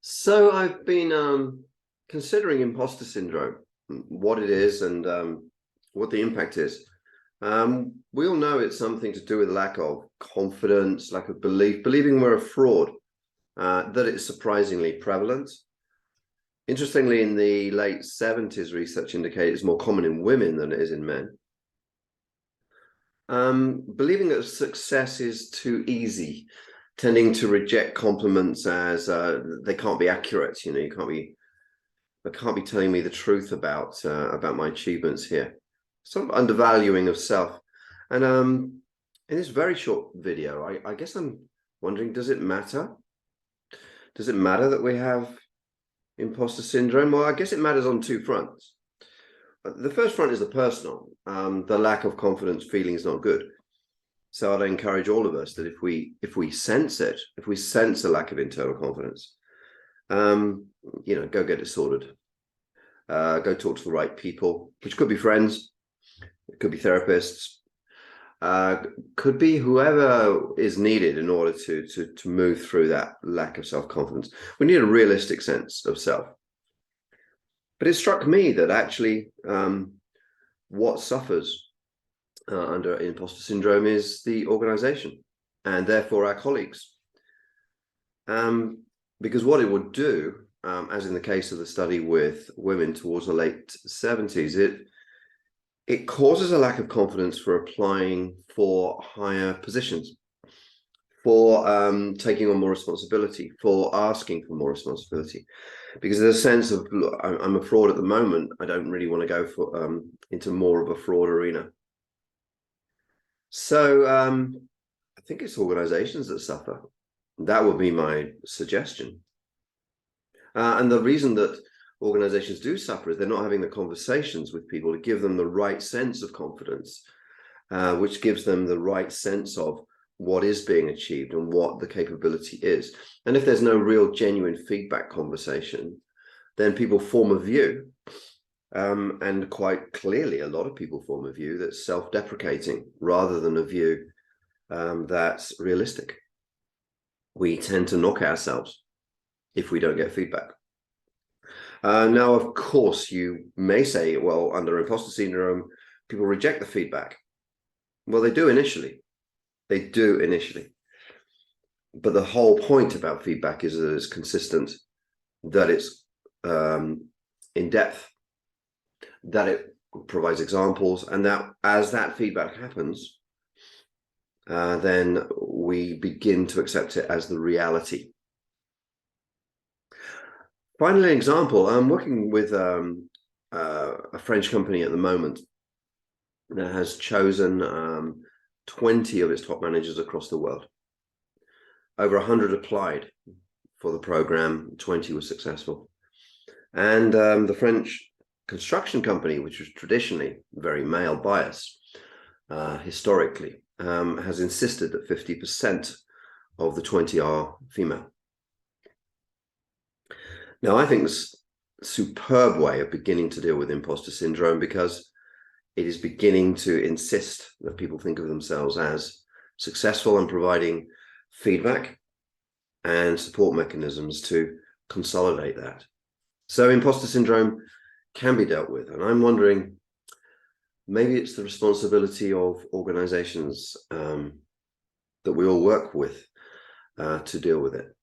So I've been considering imposter syndrome, what it is and what the impact is. We all know it's something to do with lack of confidence, lack of belief, believing we're a fraud, that it's surprisingly prevalent. Interestingly, in the late 70s, research indicated it's more common in women than it is in men. Believing that success is too easy, tending to reject compliments as they can't be accurate. You know, can't be telling me the truth about my achievements here. Sort of undervaluing of self. And in this very short video, I guess I'm wondering, does it matter? Does it matter that we have imposter syndrome? Well, I guess it matters on two fronts. The first front is the personal. The lack of confidence feeling is not good. So I'd encourage all of us that if we sense it, if we sense a lack of internal confidence, go get it sorted. Go talk to the right people, which could be friends, it could be therapists, could be whoever is needed in order to move through that lack of self-confidence. We need a realistic sense of self. But it struck me that actually what suffers under imposter syndrome is the organization and therefore our colleagues. Because what it would do, as in the case of the study with women towards the late 70s, it causes a lack of confidence for applying for higher positions, for taking on more responsibility, for asking for more responsibility. Because there's a sense of, look, I'm a fraud at the moment. I don't really want to go for into more of a fraud arena. So I think it's organizations that suffer. That would be my suggestion. And the reason that organizations do suffer is they're not having the conversations with people to give them the right sense of confidence, which gives them the right sense of what is being achieved and what the capability is. And if there's no real genuine feedback conversation, then people form a view, and quite clearly a lot of people form a view that's self-deprecating rather than a view that's realistic. We tend to knock ourselves if we don't get feedback. Now, of course, you may say, well, under imposter syndrome, people reject the feedback. Well, they do initially. They do initially. But the whole point about feedback is that it's consistent, that it's in depth, that it provides examples, and that as that feedback happens, then we begin to accept it as the reality. Finally, an example, I'm working with a French company at the moment that has chosen 20 of its top managers across the world. Over 100 applied for the program, 20 were successful. And the French construction company, which was traditionally very male biased, historically, has insisted that 50% of the 20 are female. Now, I think this superb way of beginning to deal with imposter syndrome, because it is beginning to insist that people think of themselves as successful and providing feedback and support mechanisms to consolidate that. So imposter syndrome can be dealt with. And I'm wondering, maybe it's the responsibility of organizations that we all work with to deal with it.